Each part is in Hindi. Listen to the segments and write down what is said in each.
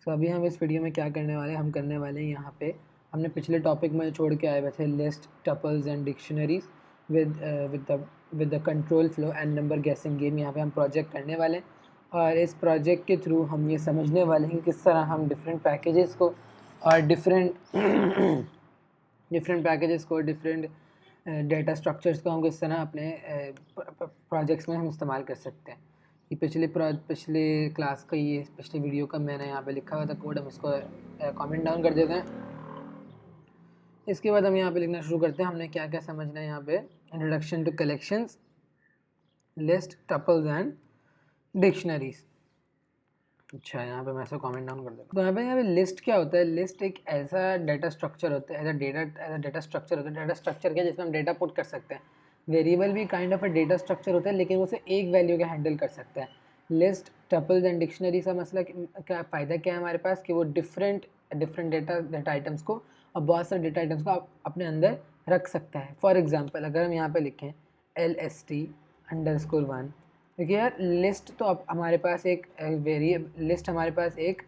सो अभी हम इस वीडियो में क्या करने वाले हैं, हम करने वाले हैं यहाँ पे हमने पिछले टॉपिक में छोड़ के आए हुए थे list, tuples and dictionaries with the control flow and number गेसिंग गेम। यहाँ पे हम प्रोजेक्ट करने वाले हैं और इस प्रोजेक्ट के थ्रू हम ये समझने वाले हैं कि किस तरह हम डिफरेंट पैकेजेस को और डिफरेंट डेटा स्ट्रक्चर्स को हम किस तरह अपने प्रोजेक्ट्स में हम इस्तेमाल कर सकते हैं। ये पिछले क्लास का ये पिछले वीडियो का मैंने यहाँ पे लिखा हुआ था कोड, हम इसको कमेंट डाउन कर देते हैं। इसके बाद हम यहाँ पे लिखना शुरू करते हैं। हमने क्या क्या समझना है यहाँ पे, introduction to collections, list, tuples and dictionaries. अच्छा, यहाँ पे मैं इसको कमेंट डाउन कर देता हूँ। तो यहाँ पे लिस्ट क्या होता है? लिस्ट एक ऐसा डेटा स्ट्रक्चर होता है, एज डेटा स्ट्रक्चर होता है। डेटा स्ट्रक्चर क्या है? जिसमें हम डेटा पुट कर सकते हैं। वेरिएबल भी kind of a data structure होता है, लेकिन वो सिर्फ एक वैल्यू का हैंडल कर सकता है। लिस्ट, टपल्स एंड डिक्शनरी का मसला क्या फ़ायदा क्या है हमारे पास कि वो डिफरेंट डेटा आइटम्स को और बहुत सारे डेटा आइटम्स को अपने अंदर रख सकता है। फॉर एग्जाम्पल अगर हम यहाँ पे लिखें LST_1, देखिए यार, लिस्ट तो अब हमारे पास एक लिस्ट हमारे पास एक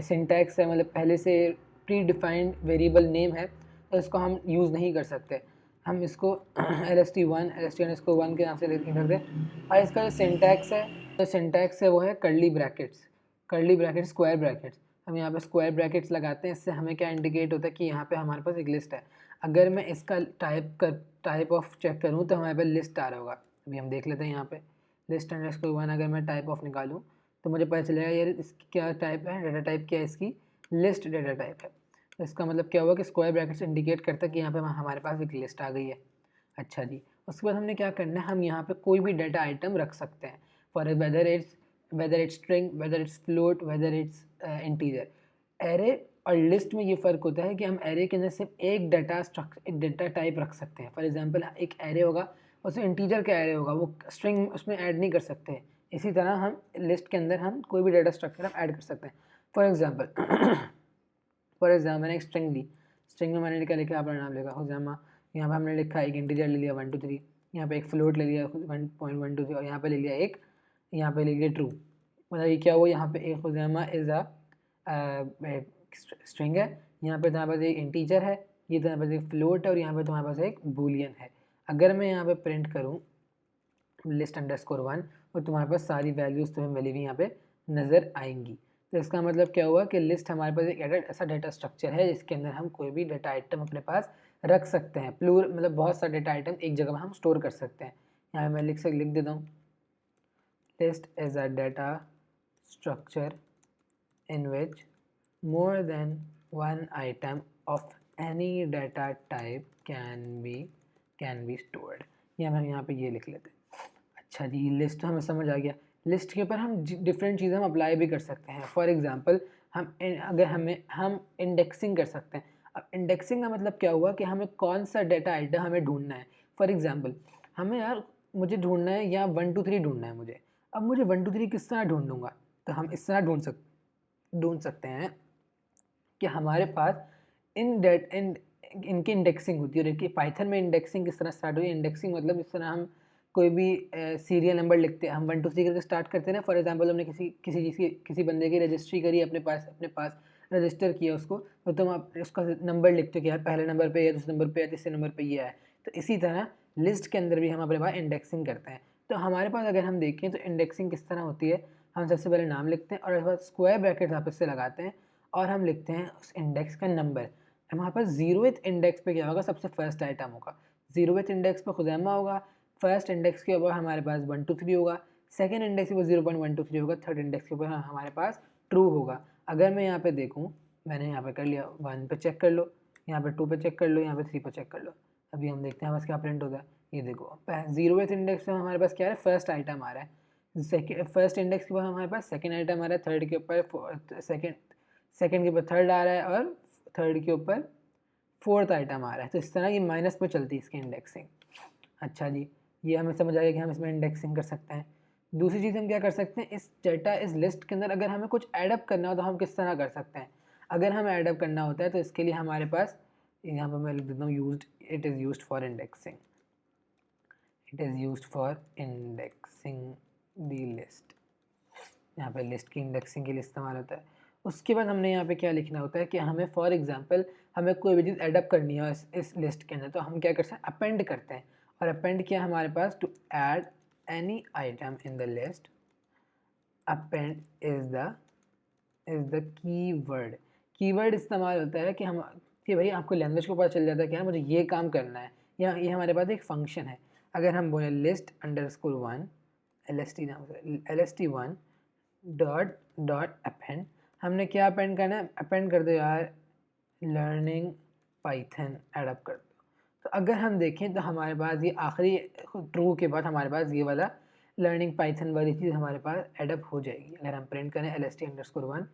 सिंटैक्स है, मतलब पहले से प्री डिफाइंड वेरिएबल नेम है, तो इसको हम यूज़ नहीं कर सकते। हम इसको LST1 के नाम से लिख सकते हैं। और इसका जो सिंटैक्स है वो है कर्ली ब्रैकेट स्क्वायर ब्रैकेट्स। हम यहाँ पे स्क्वायर ब्रैकेट्स लगाते हैं। इससे हमें क्या इंडिकेट होता है कि यहाँ पे हमारे पास एक लिस्ट है। अगर मैं इसका टाइप ऑफ चेक करूँ तो हमारे पास लिस्ट आ रहा होगा। अभी हम देख लेते हैं यहाँ पे list_1। अगर मैं टाइप ऑफ निकालूँ तो मुझे पता चलेगा यार इसकी क्या टाइप है, डेटा टाइप क्या है इसकी, लिस्ट डेटा टाइप है। तो इसका मतलब क्या हुआ कि स्क्वायर ब्रैकेट्स इंडिकेट करता है कि यहाँ पे हमारे पास एक लिस्ट आ गई है। अच्छा जी, उसके बाद हमने क्या करना है, हम यहाँ पे कोई भी डेटा आइटम रख सकते हैं, for whether it's string, whether it's float, whether it's integer. Array और लिस्ट में ये फ़र्क होता है कि हम एरे के अंदर सिर्फ एक डेटा टाइप रख सकते हैं। फॉर एग्जांपल एक एरे होगा, उसमें इंटीजर का एरे होगा, वो स्ट्रिंग उसमें ऐड नहीं कर सकते। इसी तरह हम लिस्ट के अंदर हम कोई भी डेटा स्ट्रक्चर हम ऐड कर सकते हैं। फॉर एग्जाम्पल मैंने एक स्ट्रिंग दी, स्ट्रिंग में मैंने क्या लिखा, अपना नाम लिखा हुजैमा। यहाँ पे हमने लिखा एक इंटीजर ले लिया 1 2 3, यहाँ पे एक फ्लोट ले लिया 1.123 और यहाँ पे ले लिया यहाँ पे ले लिया ट्रू। मतलब ये क्या हुआ, यहाँ पे एक हुजैमा इज़ अ स्ट्रिंग है, यहाँ पे तुम्हारे पास एक इंटीजर है, ये तुम्हारे पास एक फ्लोट है और यहाँ पे तुम्हारे पास एक बूलियन है। अगर मैं यहाँ पे प्रिंट करूँ list_1 और तुम्हारे पास सारी वैल्यूज़ तुम्हें मिली हुई यहाँ पे नज़र आएंगी। तो इसका मतलब क्या हुआ कि लिस्ट हमारे पास एक ऐसा डेटा स्ट्रक्चर है जिसके अंदर हम कोई भी डेटा आइटम अपने पास रख सकते हैं। मतलब बहुत सारे डेटा आइटम एक जगह में हम स्टोर कर सकते हैं। यहाँ मैं लिख देता हूँ, list is a data structure in which more than one item of any data type can be stored। या हम यहाँ पे ये लिख लेते हैं। अच्छा जी, लिस्ट हमें समझ आ गया। लिस्ट के ऊपर हम डिफरेंट चीज़ें हम अप्लाई भी कर सकते हैं। फॉर एग्जांपल हम इंडेक्सिंग कर सकते हैं। अब इंडेक्सिंग का मतलब क्या हुआ कि हमें कौन सा डेटा आइटम हमें ढूंढना है। फॉर एग्जांपल हमें यार मुझे ढूंढना है या 1 2 3 ढूंढना है मुझे। अब मुझे 1 2 3 किस तरह ढूंढूंगा, तो हम इस तरह ढूंढ सकते हैं कि हमारे पास इनकी इंडेक्सिंग होती है। देखिए पाइथन में इंडेक्सिंग किस तरह स्टार्ट हुई। इंडेक्सिंग मतलब जिस तरह हम कोई भी सीरियल नंबर लिखते हैं, हम 1 2 3 करके स्टार्ट करते हैं ना। फॉर एग्जांपल हमने किसी चीज़ की किसी बंदे की रजिस्ट्री करी, अपने पास रजिस्टर किया उसको, तो तुम आप उसका नंबर लिखते हो कि यार पहले नंबर पे या दूसरे नंबर पे या तीसरे नंबर पे ये है। तो इसी तरह लिस्ट के अंदर भी हम अपने पास इंडेक्सिंग करते हैं। तो हमारे पास अगर हम देखें तो इंडेक्सिंग किस तरह होती है, हम सबसे पहले नाम लिखते हैं और उसके बाद स्क्वायर ब्रैकेट वापस से लगाते हैं और हम लिखते हैं उस इंडेक्स का नंबर। हमारे पास 0th इंडेक्स पे क्या होगा, सबसे फर्स्ट आइटम होगा। 0th इंडेक्स पे खुजैमा होगा। फर्स्ट इंडेक्स के ऊपर हमारे पास 1 2 3 होगा। सेकंड इंडेक्स के ऊपर 0.123 होगा। थर्ड इंडेक्स के ऊपर हमारे पास ट्रू होगा। अगर मैं यहाँ पे देखूँ, मैंने यहाँ पे कर लिया 1 पे चेक कर लो, यहाँ पे 2 पे चेक कर लो, यहाँ पे 3 पे चेक कर लो। अभी हम देखते हैं बस क्या प्रिंट होता है। ये देखो 0th इंडेक्स में हमारे पास क्या है, फर्स्ट आइटम आ रहा है। फर्स्ट इंडेक्स के ऊपर हमारे पास सेकंड आइटम आ रहा है, थर्ड के ऊपर सेकंड के ऊपर थर्ड आ रहा है और थर्ड के ऊपर फोर्थ आइटम आ रहा है। तो इस तरह ये माइनस पे चलती है इसकी इंडेक्सिंग। अच्छा जी, ये हमें समझ आ गया कि हम इसमें इंडेक्सिंग कर सकते हैं। दूसरी चीज़ हम क्या कर सकते हैं, इस लिस्ट के अंदर अगर हमें कुछ एडअप करना हो तो हम किस तरह कर सकते हैं। अगर हमें एडअप करना होता है तो इसके लिए हमारे पास यहाँ पर मैं लिख देता हूँ it is used for indexing the list. यहाँ पे लिस्ट की इंडेक्सिंग के लिए इस्तेमाल होता है। उसके बाद हमने यहाँ पे क्या लिखना होता है कि हमें फॉर एग्जांपल हमें कोई भी चीज़ एडअप करनी है इस लिस्ट के अंदर, तो हम क्या करते हैं, अपेंड करते हैं। और अपेंड किया हमारे पास, to add any item in the list, append is the keyword. Keyword इस्तेमाल होता है कि भाई आपको लैंग्वेज को पता चल जाता है कि हाँ मुझे ये काम करना है, या ये हमारे पास एक फंक्शन है। अगर हम बोले लिस्ट अंडरस्कोर वन, LST नाम से, LST1 डॉट अपेंड, हमने क्या अपेंड करना है, अपेंड कर दो यार लर्निंग पाइथन एडअप कर दो। तो अगर हम देखें तो हमारे पास ये आखिरी ट्रू के बाद हमारे पास ये वाला लर्निंग पाइथन वाली चीज़ हमारे पास एडअप हो जाएगी। अगर हम प्रिंट करें LST_1,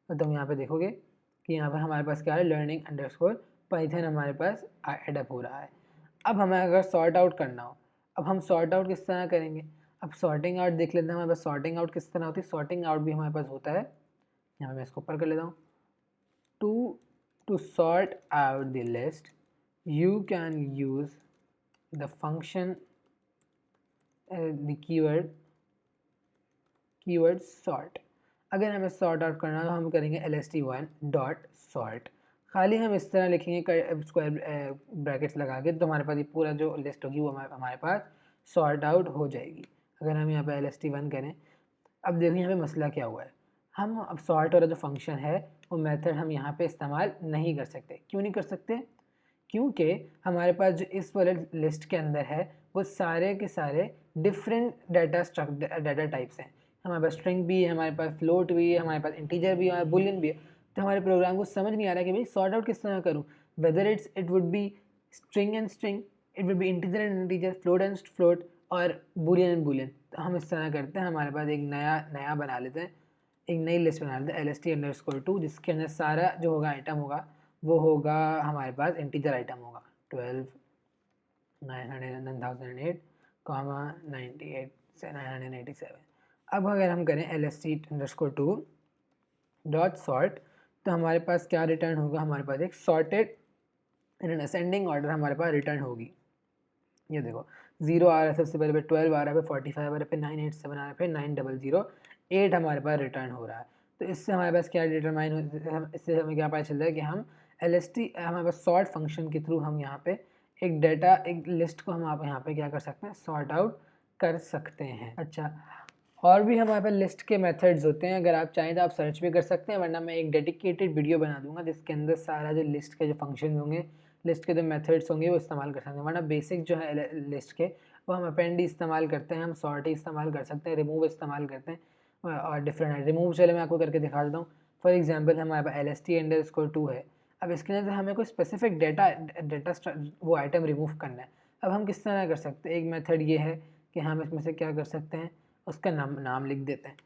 तो तुम यहाँ पे देखोगे कि यहाँ पर हमारे पास क्या है, लर्निंग अंडरस्कोर पाइथन हमारे पास एडअप हो रहा है। अब हमें अगर सॉर्ट आउट करना हो, अब हम सॉर्ट आउट किस तरह करेंगे, अब सॉर्टिंग आउट देख लेते हैं हमारे पास सॉर्टिंग आउट किस तरह होती है। सॉर्टिंग आउट भी हमारे पास होता है, यहाँ मैं इसको ऊपर कर लेता हूँ। To sort out the list you can use the function the keyword sort. अगर हमें सॉर्ट आउट करना तो हम करेंगे LST1 डॉट सॉर्ट। खाली हम इस तरह लिखेंगे स्क्वायर ब्रैकेट्स लगा के, तो हमारे पास ये पूरा जो लिस्ट होगी वो हमारे पास सॉर्ट आउट हो जाएगी। अगर हम यहाँ पे LST1 करें, अब देखिए यहाँ पे मसला क्या हुआ है, हम अब सॉर्ट वाला जो फंक्शन है वो मेथड हम यहाँ पे इस्तेमाल नहीं कर सकते। क्यों नहीं कर सकते, क्योंकि हमारे पास जो इस वाले लिस्ट के अंदर है वो सारे के सारे डिफरेंट डाटा टाइप्स हैं। हमारे पास स्ट्रिंग भी है, हमारे पास फ्लोट भी है, हमारे पास इंटीजर भी है, हमारे बुलियन भी है। तो हमारे प्रोग्राम को समझ नहीं आ रहा कि भाई सॉर्ट आउट किस तरह करूँ, whether it would be string and string, it would be integer and integer, float and float, और बुलियन एंड बुलियन। तो हम इस तरह करते हैं, हमारे पास एक नया बना लेते हैं, एक नई लिस्ट बना लेते हैं LST_2, जिसके अंदर सारा जो होगा आइटम होगा वो होगा हमारे पास इंटीजर आइटम होगा 12 908 98 से 987। अब अगर हम करें LST_2 डॉट सॉर्ट, तो हमारे पास क्या रिटर्न होगा, हमारे पास एक सॉर्टेड इन असेंडिंग ऑर्डर हमारे पास रिटर्न होगी। ये देखो 0 आ रहा है सबसे पहले, पे 12 आ रहा है, पे 45 आ रहा है, पे 987 आ रहा है, पे 9008 हमारे पास रिटर्न हो रहा है। तो इससे हमारे पास क्या डिटरमाइन, इससे हमें क्या पता चल रहा है कि हम हमारे पास सॉर्ट फंक्शन के थ्रू हम यहाँ पे एक लिस्ट को हम आप यहाँ पे क्या कर सकते हैं, सॉर्ट आउट कर सकते हैं। अच्छा, और भी हमारे पास लिस्ट के मेथड्स होते हैं, अगर आप चाहें तो आप सर्च भी कर सकते हैं, वरना मैं एक डेडिकेटेड वीडियो बना दूंगा जिसके अंदर सारा जो लिस्ट के जो फंक्शन होंगे, लिस्ट के जो मेथड्स होंगे वो इस्तेमाल कर सकते हैं। वरना बेसिक जो है लिस्ट के वो हम अपेंड ही इस्तेमाल करते हैं, हम सॉर्ट ही इस्तेमाल कर सकते हैं, रिमूव इस्तेमाल करते हैं, और डिफरेंट रिमूव चले मैं आपको करके दिखा देता हूँ। फॉर एग्जाम्पल हमारे पास LST_2 है। अब इसके अंदर हमें कोई स्पेसिफिक डेटा वो आइटम रिमूव करना है। अब हम किस तरह कर सकते हैं, एक मेथड ये है कि हम इसमें से क्या कर सकते हैं, उसका नाम लिख देते हैं,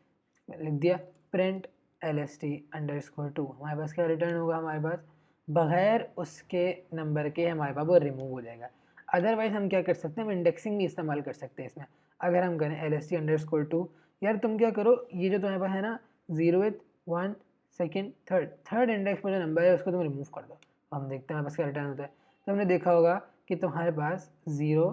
लिख दिया प्रिंट LST_2, हमारे पास क्या रिटर्न होगा, हमारे पास बगैर उसके नंबर के हमारे पास वो रिमूव हो जाएगा। अदरवाइज हम क्या कर सकते हैं, हम इंडेक्सिंग भी इस्तेमाल कर सकते हैं इसमें। अगर हम करें LST_2, यार तुम क्या करो, ये जो तुम्हारे पास है ना 0th 1 2nd थर्ड इंडेक्स में जो नंबर है उसको तुम रिमूव कर दो, हम देखते हैं हमारे पास क्या रिटर्न होता है। तो हमने देखा होगा कि तुम्हारे पास 0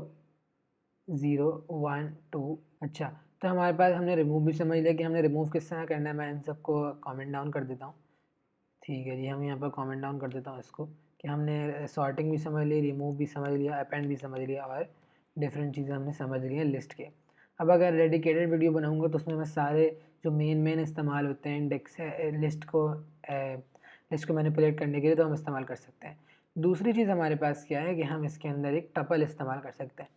0 1 2, अच्छा, तो हमारे पास हमने रिमूव भी समझ लिया कि हमने रिमूव किस तरह करना है। मैं इन सबको कमेंट डाउन कर देता हूँ, ठीक है जी, हम यहाँ पर कमेंट डाउन कर देता हूँ इसको, कि हमने सॉर्टिंग भी समझ ली, रिमूव भी समझ लिया, अपेंड भी समझ लिया, और डिफरेंट चीज़ें हमने समझ ली हैं लिस्ट के। अब अगर डेडिकेटेड वीडियो बनाऊँगा तो उसमें मैं सारे जो मेन इस्तेमाल होते हैं इंडेक्स लिस्ट को मैनिपुलेट करने के लिए, तो हम इस्तेमाल कर सकते हैं। दूसरी चीज़ हमारे पास क्या है कि हम इसके अंदर एक टपल इस्तेमाल कर सकते हैं।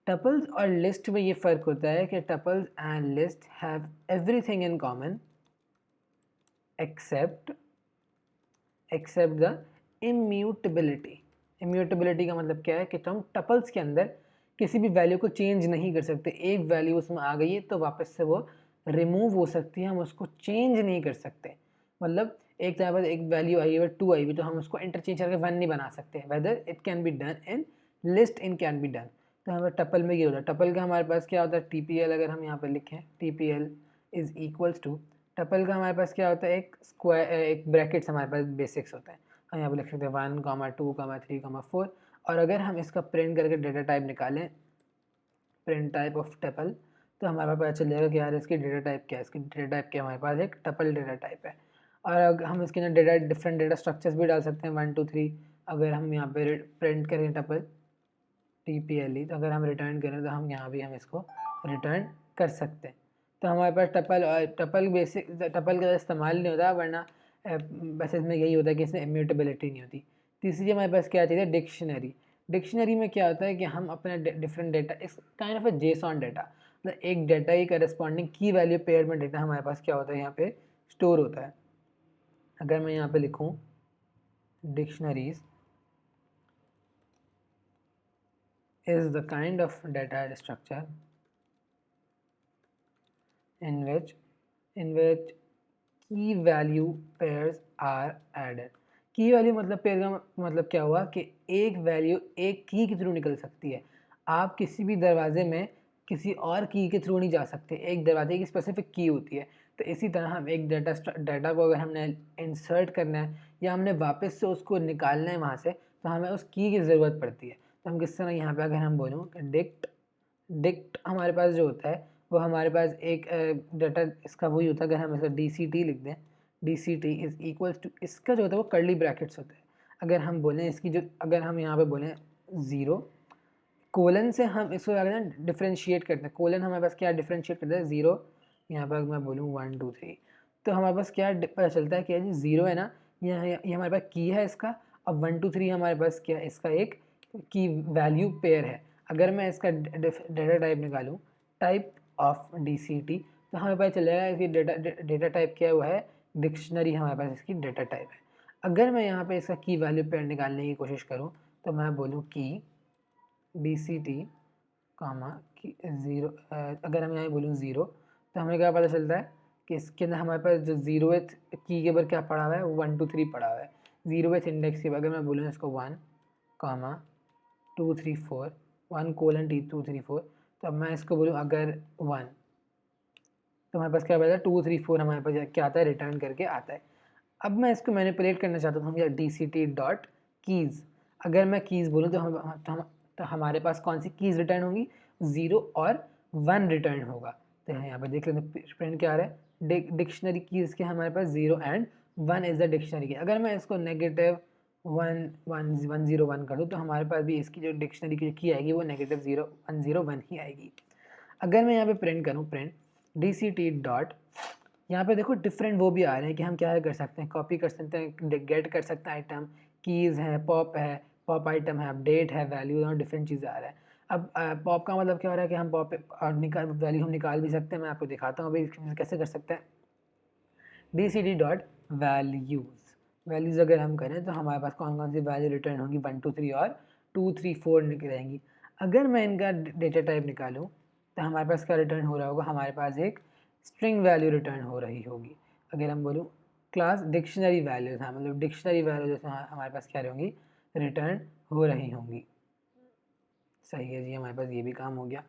टपल्स और लिस्ट में ये फ़र्क होता है कि tuples and list have everything in common except the immutability. Immutability का मतलब क्या है कि तुम टपल्स के अंदर किसी भी वैल्यू को चेंज नहीं कर सकते। एक वैल्यू उसमें आ गई है तो वापस से वो रिमूव हो सकती है, हम उसको चेंज नहीं कर सकते। मतलब एक तरह पर एक वैल्यू आई है, 2 आई हुई, तो हम उसको इंटरचेंज करके 1 नहीं बना सकते। Whether it can be done in list, in can be done. तो हमें टपल में ये होता है। टपल का हमारे पास क्या होता है, TPL अगर हम यहाँ पर लिखें, TPL is equals to, tuple का हमारे पास क्या होता है, एक स्क्वायर, एक ब्रैकेट्स हमारे पास बेसिक्स होता है। हम यहाँ पर लिख सकते हैं 1, 2, 3, 4। और अगर हम इसका प्रिंट करके डेटा टाइप निकालें, प्रिंट टाइप ऑफ टपल, तो हमारे पास पता चल जाएगा कि यार इसकी डेटा टाइप क्या है। इसकी डेटा टाइप क्या है, हमारे पास एक टपल डेटा टाइप है। और अगर हम इसके अंदर डिफरेंट डेटा स्ट्रक्चर्स भी डाल सकते हैं 1 2 3। अगर हम यहाँ पे प्रिंट करें टपल TPLE, तो अगर हम रिटर्न करें तो हम यहाँ भी हम इसको रिटर्न कर सकते हैं। तो हमारे पास टपल बेसिक टपल का इस्तेमाल नहीं होता, वरना बस इसमें यही होता है कि इसमें इम्यूटेबिलिटी नहीं होती। तीसरी हमारे पास क्या चाहिए, डिक्शनरी। डिक्शनरी में क्या होता है कि हम अपना डिफरेंट डेटा, इस kind of a JSON data, मतलब एक डेटा की करस्पॉन्डिंग की वैल्यू पेयर में डेटा हमारे पास क्या होता है, यहाँ पे स्टोर होता है। अगर मैं यहाँ पे लिखूँ dictionaries is the kind of data structure in which key value pairs are added। की वैल्यू मतलब पेयर का मतलब क्या हुआ कि एक वैल्यू एक की के थ्रू निकल सकती है। आप किसी भी दरवाजे में किसी और की के थ्रू नहीं जा सकते, एक दरवाजे की स्पेसिफिक की होती है। तो इसी तरह हम एक डाटा को अगर हमने इंसर्ट करना है या हमने वापस से उसको निकालना है वहाँ से, तो हमें उस की ज़रूरत पड़ती है। तो हम किस तरह यहाँ पे अगर हम बोलूँ डिक्ट हमारे पास जो होता है वो हमारे पास एक डाटा इसका वही होता है। अगर हम इसका DCT लिख दें, DCT इज इक्वल्स टू, इसका जो होता है वो कर्ली ब्रैकेट्स होते हैं। अगर हम बोलें इसकी जो, अगर हम यहाँ पे बोलें 0 कोलन से हम इसको क्या करते हैं, डिफ्रेंशिएट करते हैं। कोलन हमारे पास क्या डिफ्रेंशिएट करते हैं, 0। यहाँ पर मैं बोलूँ 1 2 3, तो हमारे पास क्या पता चलता है कि जी 0 है ना, ये हमारे पास की है इसका। अब 1 2 3 हमारे पास क्या है, इसका एक की वैल्यू पेयर है। अगर मैं इसका डेटा टाइप निकालूँ, टाइप ऑफ DCT, तो हमें पता चल जाएगा इसकी डेटा टाइप क्या हुआ है, डिक्शनरी हमारे पास इसकी डेटा टाइप है। अगर मैं यहाँ पे इसका की वैल्यू पेयर निकालने की कोशिश करूँ, तो मैं बोलूँ की DCT कामा की 0, अगर हम यहाँ बोलूँ 0, तो हमें क्या पता चलता है कि इसके अंदर हमारे पास जो 0th की के ऊपर क्या पड़ा हुआ है, वो 1 2 3 पड़ा हुआ है। 0th इंडेक्स के ऊपर अगर मैं बोलूँ इसको 1 कामा 2 3 4 1 कोलन 2 3 4, तो अब मैं इसको बोलूँ अगर 1, तो हमारे पास क्या बचा 2 3 4 हमारे पास क्या आता है, रिटर्न करके आता है। अब मैं इसको मैनिपुलेट करना चाहता हूँ, हम DCT डॉट कीज़, अगर मैं कीज़ बोलूँ तो हमारे पास कौन सी कीज़ रिटर्न होंगी, 0 और 1 रिटर्न होगा। तो यहाँ पे देख लेते हैं प्रिंट क्या आ रहा है, डिक्शनरी कीज़ के हमारे पास 0 एंड 1 इज़ द डिक्शनरी की। अगर मैं इसको -1 कर दूँ, तो हमारे पास भी इसकी जो डिक्शनरी की की आएगी वो -0 1 0 1 ही आएगी। अगर मैं यहाँ पे प्रिंट करूँ, प्रिंट DCT डॉट, यहाँ पे देखो डिफरेंट वो भी आ रहे हैं कि हम क्या कर सकते हैं, कॉपी कर सकते हैं, गेट कर सकते हैं आइटम, कीज़ है, पॉप आइटम है, अपडेट है, वैल्यू और डिफरेंट चीज़ें आ रहा है। अब पॉप का मतलब क्या हो रहा है कि हम पॉप वैल्यू हम निकाल भी सकते हैं। मैं आपको दिखाता हूँ अभी कैसे कर सकते हैं। DCT डॉट वैल्यूज़ अगर हम करें तो हमारे पास कौन कौन सी वैल्यू रिटर्न होगी, 1 2 3 और 2 3 4 रहेंगी। अगर मैं इनका डेटा टाइप निकालूँ, तो हमारे पास क्या रिटर्न हो रहा होगा, हमारे पास एक स्ट्रिंग वैल्यू रिटर्न हो रही होगी। अगर हम बोलूँ क्लास डिक्शनरी वैल्यूज़, हाँ मतलब डिक्शनरी वैल्यूज हमारे पास क्या होंगी, रिटर्न हो रही होंगी। सही है जी, हमारे पास ये भी काम हो गया।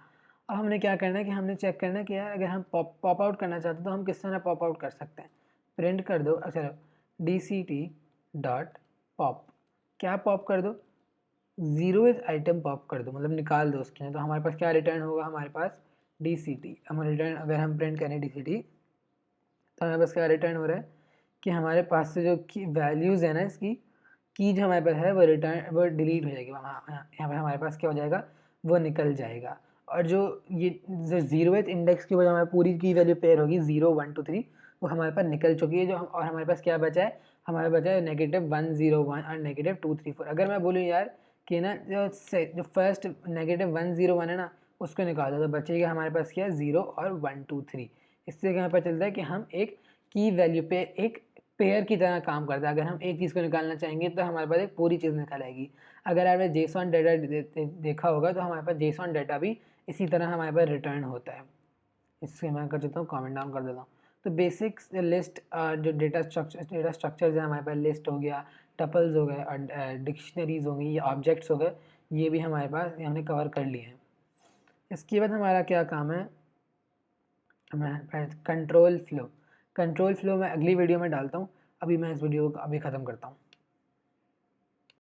अब हमने क्या करना है कि हमने चेक करना है कि यार अगर हम पॉप आउट करना चाहते हैं तो हम किस तरह पॉप आउट कर सकते हैं। प्रिंट कर दो, अच्छा DCT डॉट पॉप, क्या पॉप कर दो, 0th आइटम पॉप कर दो, मतलब निकाल दो उसके। तो हमारे पास क्या रिटर्न होगा, हमारे पास DCT। हम रिटर्न अगर हम प्रिंट करें DCT, तो हमारे पास क्या रिटर्न हो रहा है कि हमारे पास से जो की वैल्यूज़ है ना, इसकी की जो हमारे पास है वो रिटर्न वो डिलीट हो जाएगी। यहाँ पर हमारे पास क्या हो जाएगा, वो निकल जाएगा। और जो ये जो 0th इंडेक्स की वजह हमारी पूरी की वैल्यू पेयर होगी 0 1 2 3, वो हमारे पास निकल चुकी है। और हमारे पास क्या बचा है, हमारे बचा है -1 0 1 और -2 3 4। अगर मैं बोलूँ यार कि ना जो फर्स्ट -1 0 1 है ना, उसको निकाल दो, तो बचेगा हमारे पास क्या है 0 और 1 2 3। इससे क्या पता चलता है कि हम एक की वैल्यू पे एक पेयर की तरह काम करता है। अगर हम एक चीज़ को निकालना चाहेंगे तो हमारे पास एक पूरी चीज़ निकल आएगी। अगर आपने जेसॉन डेटा देखा होगा, तो हमारे पास जेसॉन डेटा भी इसी तरह हमारे पास रिटर्न होता है। इससे मैं कर देता हूँ, कमेंट डाउन कर देता हूँ। तो बेसिक्स लिस्ट, जो डेटा स्ट्रक्चर्स है हमारे पास, लिस्ट हो गया, टपल्स हो गए और डिक्शनरीज हो गई, या ऑब्जेक्ट्स हो गए, ये भी हमारे पास हमने कवर कर लिए हैं। इसके बाद हमारा क्या काम है, कंट्रोल फ्लो मैं अगली वीडियो में डालता हूँ। अभी मैं इस वीडियो को अभी ख़त्म करता हूँ।